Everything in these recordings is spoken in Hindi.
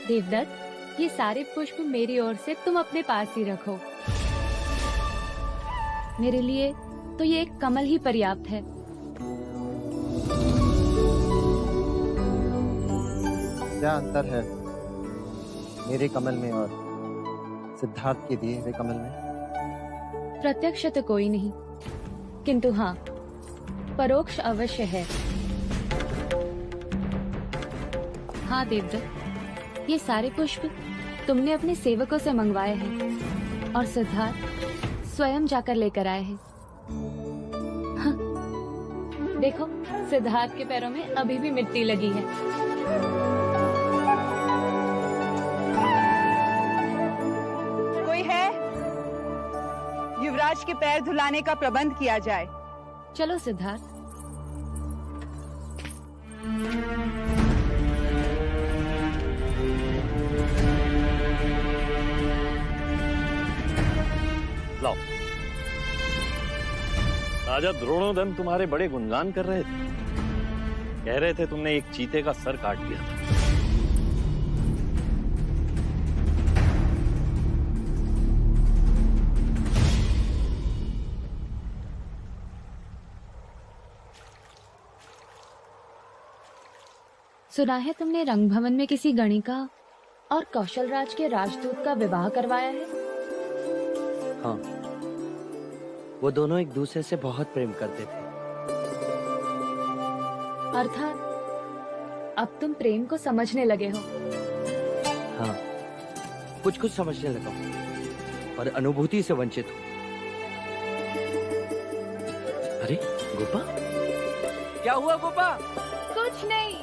देवदत्त, ये सारे पुष्प मेरी ओर से तुम अपने पास ही रखो। मेरे लिए तो ये एक कमल ही पर्याप्त है। क्या अंतर है मेरे कमल में और सिद्धार्थ के दिए हुए कमल में? प्रत्यक्ष तो कोई नहीं, किंतु हाँ, परोक्ष अवश्य है। हाँ देवदत्त, ये सारे पुष्प तुमने अपने सेवकों से मंगवाए हैं और सिद्धार्थ स्वयं जाकर लेकर आए हैं। हाँ, देखो, सिद्धार्थ के पैरों में अभी भी मिट्टी लगी है। कोई है? युवराज के पैर धुलाने का प्रबंध किया जाए। चलो सिद्धार्थ। लाओ। राजा द्रोणोदन तुम्हारे बड़े गुणगान कर रहे थे। कह रहे थे तुमने एक चीते का सर काट दिया था। सुना है तुमने रंगभवन में किसी गणिका और कौशलराज के राजदूत का विवाह करवाया है। हाँ, वो दोनों एक दूसरे से बहुत प्रेम करते थे। अर्थात अब तुम प्रेम को समझने लगे हो। हाँ, कुछ कुछ समझने लगा हूँ, पर अनुभूति से वंचित हूँ। अरे गोपा, क्या हुआ गोपा? कुछ नहीं।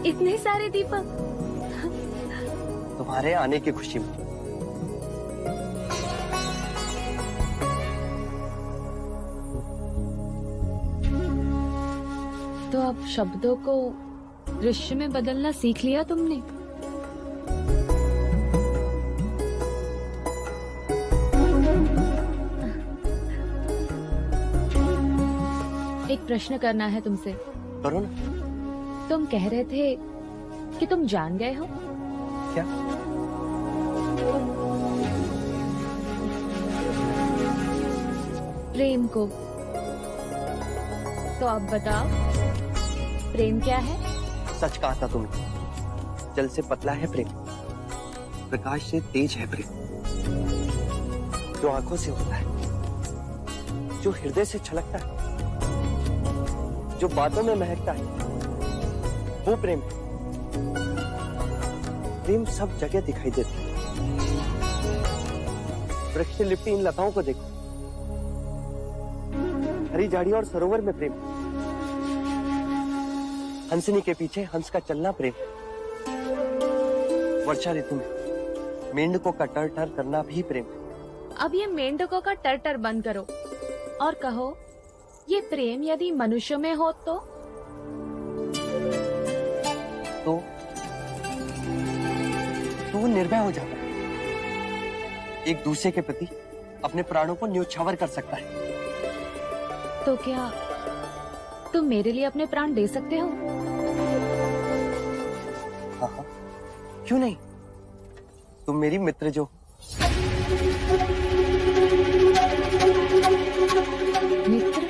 इतने सारे दीपक तुम्हारे आने की खुशी में। तो अब शब्दों को दृश्य में बदलना सीख लिया तुमने। एक प्रश्न करना है तुमसे। करो ना। तुम कह रहे थे कि तुम जान गए हो। क्या? प्रेम को। तो अब बताओ, प्रेम क्या है? सच कहा था तुमने। जल से पतला है प्रेम, प्रकाश से तेज है प्रेम। जो आंखों से होता है, जो हृदय से छलकता है, जो बातों में महकता है, वो प्रेम है। प्रेम सब जगह दिखाई देता है। वृक्ष से लिपटी इन लताओं को देखो, हरी झाड़ियों और सरोवर में प्रेम। हंसनी के पीछे हंस का चलना प्रेम। वर्षा ऋतु में मेंढकों का टर टर करना भी प्रेम। अब ये मेंढकों का टर टर बंद करो और कहो, ये प्रेम यदि मनुष्य में हो तो तू निर्भय हो जाता है। एक दूसरे के प्रति अपने प्राणों को न्योछावर कर सकता है। तो क्या तुम मेरे लिए अपने प्राण दे सकते हो? हाँ हाँ, क्यों नहीं? तुम मेरी मित्र जो। मित्र?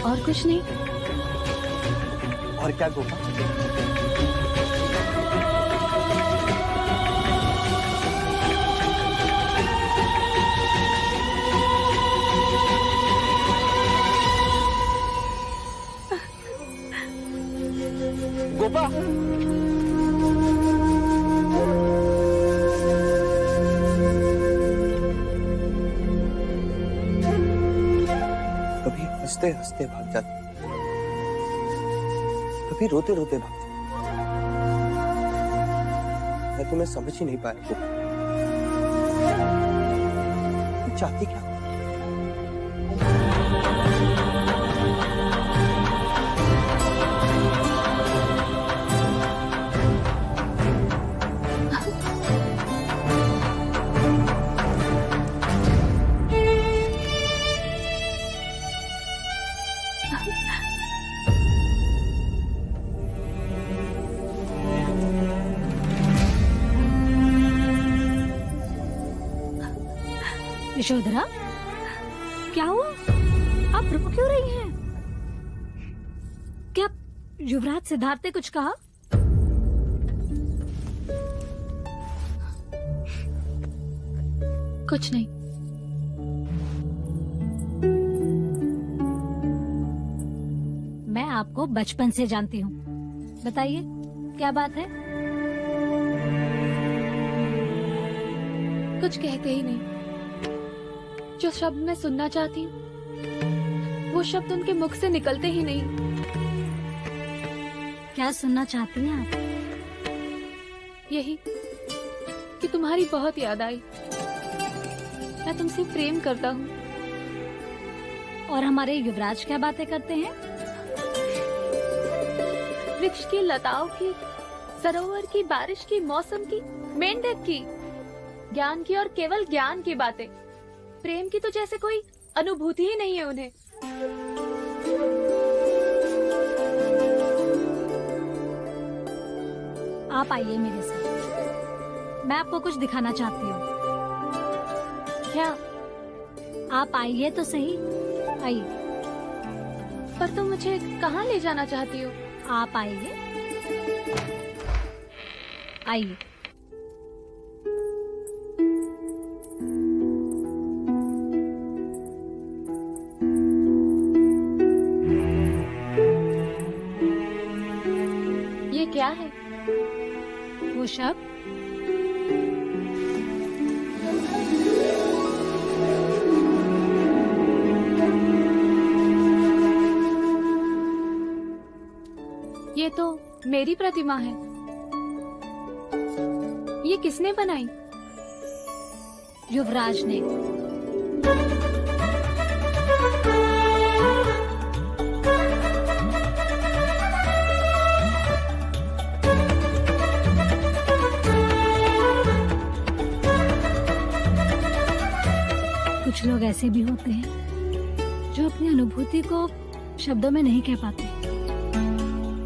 और कुछ नहीं? और क्या गोपा? गोपा, हंसते हंसते भाग जाते, कभी रोते रोते भाग जाते। मैं तुम्हें समझ ही नहीं पाया। तुम चाहती क्या? यशोधरा, क्या हुआ? आप रो क्यों रही हैं? क्या युवराज सिद्धार्थ ने कुछ कहा? कुछ नहीं। मैं आपको बचपन से जानती हूँ। बताइए, क्या बात है? कुछ कहते ही नहीं। जो शब्द मैं सुनना चाहती हूँ वो शब्द उनके मुख से निकलते ही नहीं। क्या सुनना चाहती हैं आप? यही कि तुम्हारी बहुत याद आई। मैं तुमसे प्रेम करता हूँ। और हमारे युवराज क्या बातें करते हैं? वृक्ष की, लताओं की, सरोवर की, बारिश की, मौसम की, मेंढक की, ज्ञान की और केवल ज्ञान की बातें। प्रेम की तो जैसे कोई अनुभूति ही नहीं है उन्हें। आप आइए मेरे साथ, मैं आपको कुछ दिखाना चाहती हूँ। क्या? आप आइए तो सही, आइए। पर तुम मुझे कहाँ ले जाना चाहती हो? आप आइए, आइए। ये क्या है? वो शब्द ये तो मेरी प्रतिमा है। ये किसने बनाई? युवराज ने। कुछ लोग ऐसे भी होते हैं जो अपनी अनुभूति को शब्दों में नहीं कह पाते,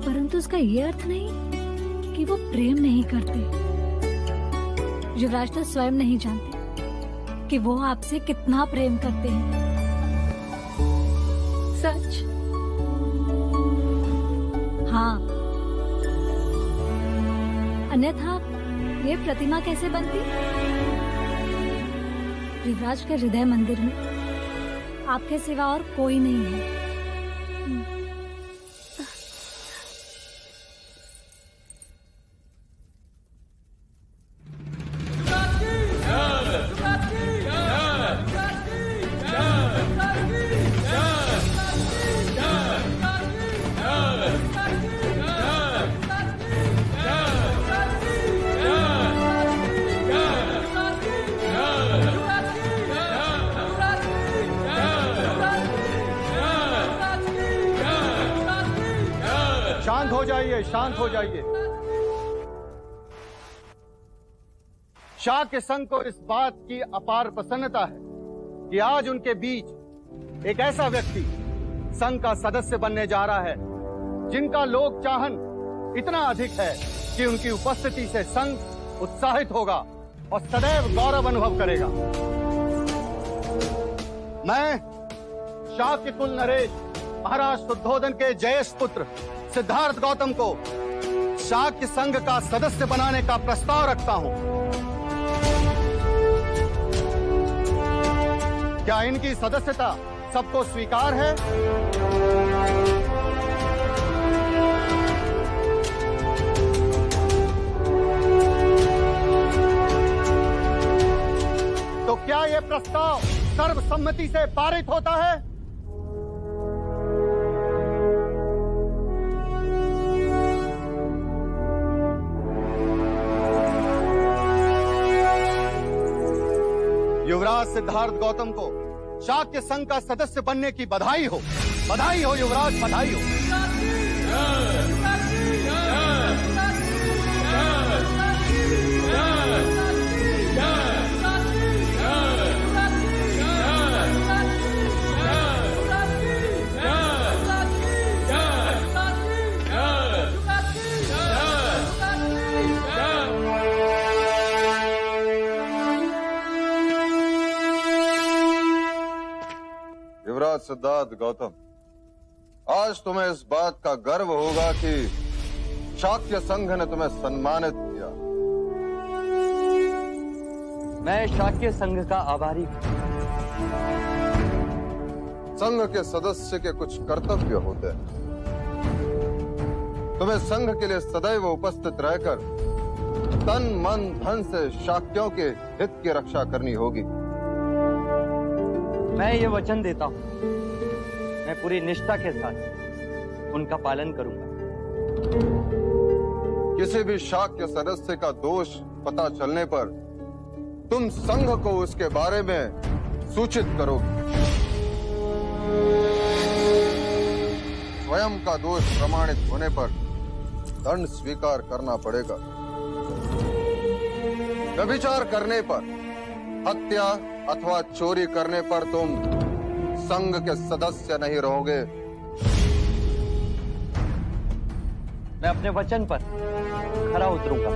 परंतु उसका ये अर्थ नहीं कि वो प्रेम नहीं करते। युवराज तो स्वयं नहीं जानते कि वो आपसे कितना प्रेम करते हैं। सच? हाँ, अन्यथा ये प्रतिमा कैसे बनती? युवराज के हृदय मंदिर में आपके सिवा और कोई नहीं है। शांत हो जाइए। शाह के संघ को इस बात की अपार प्रसन्नता है कि आज उनके बीच एक ऐसा व्यक्ति संघ का सदस्य बनने जा रहा है जिनका लोक चाहन इतना अधिक है कि उनकी उपस्थिति से संघ उत्साहित होगा और सदैव गौरव अनुभव करेगा। मैं शाह के कुल नरेश महाराज शुद्धोधन के जयेश पुत्र सिद्धार्थ गौतम को शाक्य संघ का सदस्य बनाने का प्रस्ताव रखता हूं। क्या इनकी सदस्यता सबको स्वीकार है? तो क्या यह प्रस्ताव सर्वसम्मति से पारित होता है? सिद्धार्थ गौतम को शाक्य संघ का सदस्य बनने की बधाई हो। बधाई हो युवराज, बधाई हो। युवराज सिद्धार्थ गौतम, आज तुम्हें इस बात का गर्व होगा कि शाक्य संघ ने तुम्हें सम्मानित किया। मैं शाक्य संघ का आभारी हूँ। संघ के सदस्य के कुछ कर्तव्य होते हैं। तुम्हें संघ के लिए सदैव उपस्थित रहकर तन मन धन से शाक्यों के हित की रक्षा करनी होगी। मैं ये वचन देता हूँ, मैं पूरी निष्ठा के साथ उनका पालन करूंगा। किसी भी शाक्य सदस्य का दोष पता चलने पर तुम संघ को उसके बारे में सूचित करोगे। स्वयं का दोष प्रमाणित होने पर दंड स्वीकार करना पड़ेगा। व्यभिचार करने पर, हत्या अथवा चोरी करने पर तुम संघ के सदस्य नहीं रहोगे। मैं अपने वचन पर खरा उतरूंगा।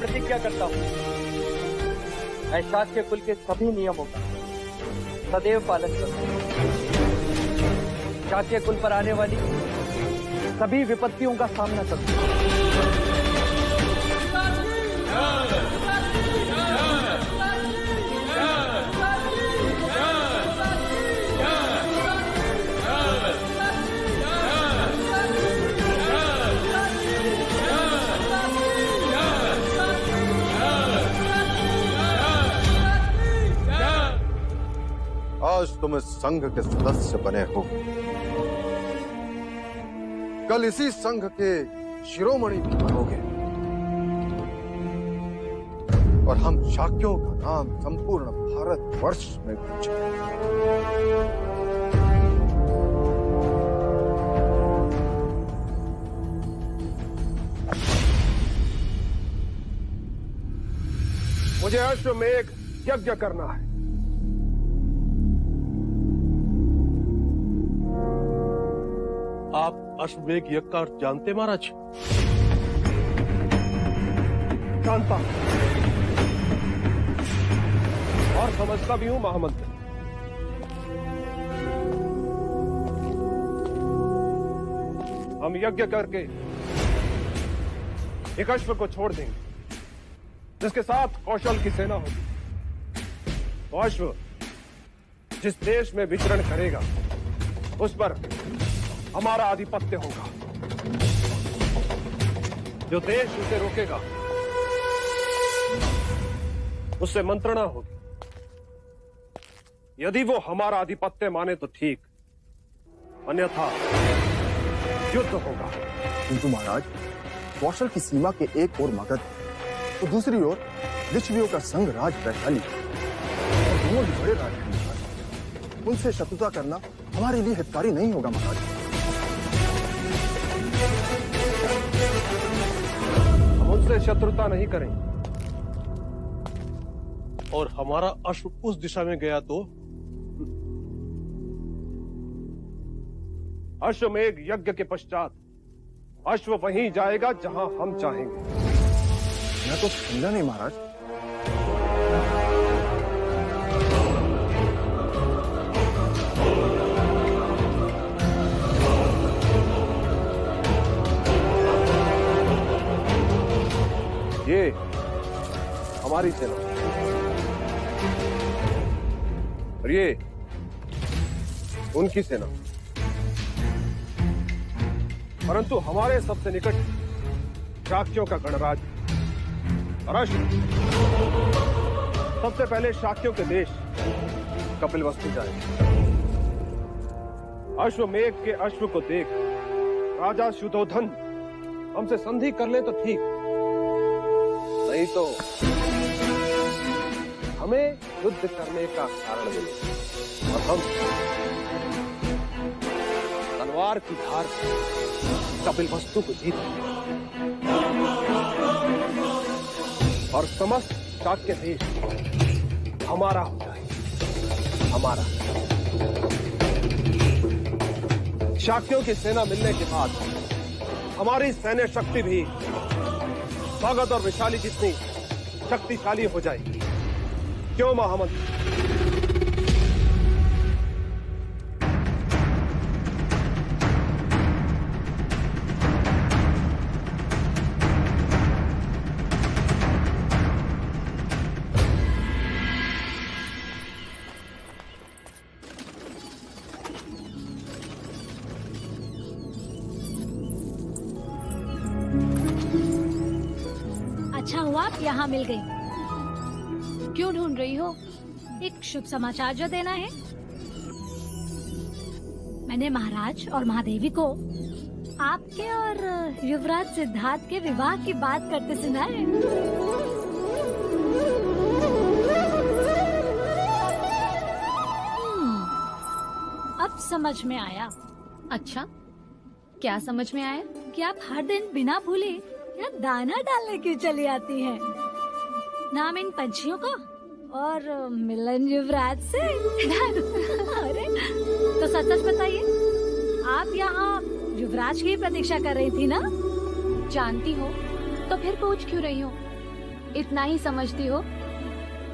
प्रतिज्ञा करता हूँ, मैं शाक्य कुल के सभी नियमों का सदैव पालन करूंगा। शाक्य कुल पर आने वाली सभी विपत्तियों का सामना करूंगा। आज तुम इस संघ के सदस्य बने हो, कल इसी संघ के शिरोमणि भी बनोगे और हम शाक्यों का नाम संपूर्ण भारतवर्ष में गूंजेगा। मुझे अश्वमेघ यज्ञ करना है। आप अश्वमेघ यज्ञ का अर्थ जानते महाराज? जानता हूं और समझता भी हूं महामंत्री। हम यज्ञ करके एक अश्व को छोड़ देंगे जिसके साथ कौशल की सेना होगी। तो अश्व जिस देश में विचरण करेगा उस पर हमारा आधिपत्य होगा। जो देश उसे रोकेगा उससे मंत्रणा होगी। यदि वो हमारा आधिपत्य माने तो ठीक, अन्यथा युद्ध होगा। किंतु महाराज, कौशल की सीमा के एक ओर मगध तो दूसरी ओर लिच्छवियों का संघ राज वैशाली, और दोनों ही बड़े राज हैं महाराज। उनसे शत्रुता करना हमारे लिए हितकारी नहीं होगा महाराज। हम उनसे शत्रुता नहीं करेंगे। और हमारा अश्व उस दिशा में गया तो? अश्वमेघ यज्ञ के पश्चात अश्व वहीं जाएगा जहां हम चाहेंगे। मैं तो समझा नहीं महाराज। ये हमारी सेना और ये उनकी सेना, परंतु हमारे सबसे निकट शाक्यों का गणराज और अश्व सबसे पहले शाक्यों के देश कपिलवस्तु जाए। अश्वमेघ के अश्व को देख राजा शुद्धोधन हमसे संधि कर ले तो ठीक, नहीं तो हमें युद्ध करने का कारण मिले और हम तलवार की धार कपिलवस्तु को जीत और समस्त शाक्य देश हमारा हो जाए, हमारा। शाक्यों की सेना मिलने के बाद हमारी सैन्य शक्ति भी भगत और विशाली जितनी शक्तिशाली हो जाएगी। क्यों महामंत्री? अच्छा हुआ आप यहाँ मिल गई। क्यों ढूंढ रही हो? एक शुभ समाचार जो देना है। मैंने महाराज और महादेवी को आपके और युवराज सिद्धार्थ के विवाह की बात करते सुना है। अब समझ में आया। अच्छा, क्या समझ में आया? कि आप हर दिन बिना भूले यहाँ दाना डालने क्यों चली आती हैं? नाम इन पंछियों का और मिलन युवराज से। अरे तो सच सच बताइए, आप यहाँ युवराज की प्रतीक्षा कर रही थी ना? जानती हो तो फिर पूछ क्यों रही हो? इतना ही समझती हो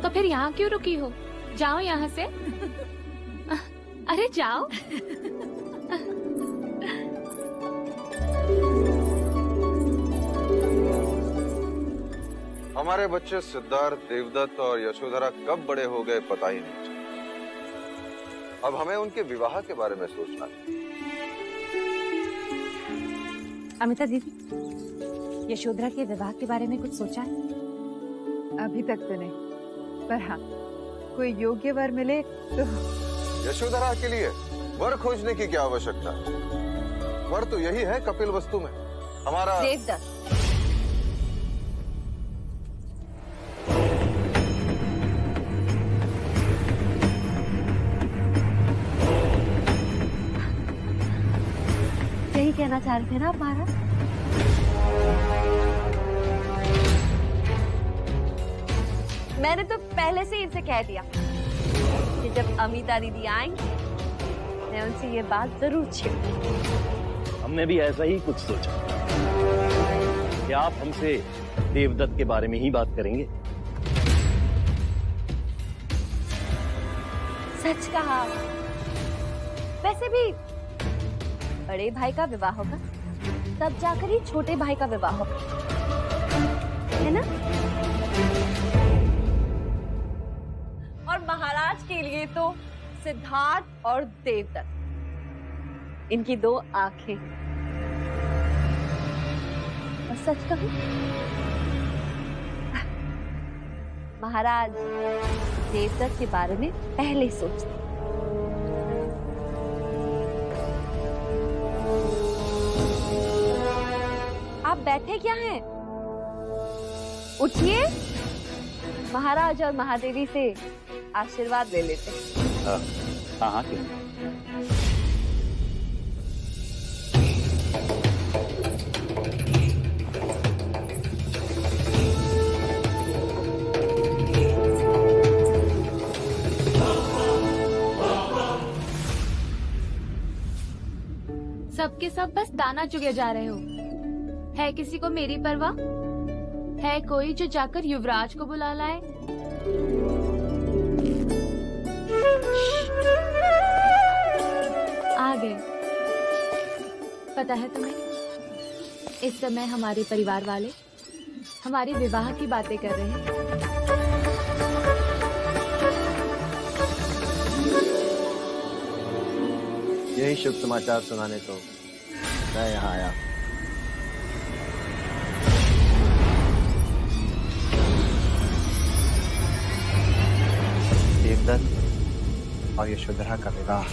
तो फिर यहाँ क्यों रुकी हो? जाओ यहाँ से। अरे जाओ। हमारे बच्चे सिद्धार्थ, देवदत्त और यशोधरा कब बड़े हो गए पता ही नहीं चला। अब हमें उनके विवाह के बारे में सोचना है। अमिता दीदी, यशोधरा के विवाह के बारे में कुछ सोचा है? अभी तक तो नहीं, पर हाँ, कोई योग्य वर मिले तो। यशोधरा के लिए वर खोजने की क्या आवश्यकता है? वर तो यही है कपिलवस्तु में हमारा देवदत्त। यही कहना चाह रहे थे ना आप महाराज? मैंने तो पहले से इनसे कह दिया कि जब अमिता दीदी आएंगी मैं उनसे ये बात जरूर छेड़ूंगी। हमने भी ऐसा ही कुछ सोचा कि आप हमसे देवदत्त के बारे में ही बात करेंगे। सच कहा। वैसे भी बड़े भाई का विवाह होगा तब जाकर ही छोटे भाई का विवाह होगा, है ना? और महाराज के लिए तो सिद्धार्थ और देवदत्त, इनकी दो आंखें। और सच कहूं, महाराज देवदत्त के बारे में पहले सोचते। आप बैठे क्या हैं? उठिए, महाराज और महादेवी से आशीर्वाद ले लेते हैं। हाँ क्यों? सबके सब बस दाना चुगे जा रहे हो। है किसी को मेरी परवाह? है कोई जो जाकर युवराज को बुला लाए? आ गए। पता है तुम्हें, इस समय हमारे परिवार वाले हमारे विवाह की बातें कर रहे हैं। यही शुभ समाचार सुनाने तो मैं यहाँ आया। देवदत्त और यशोधरा का विवाह।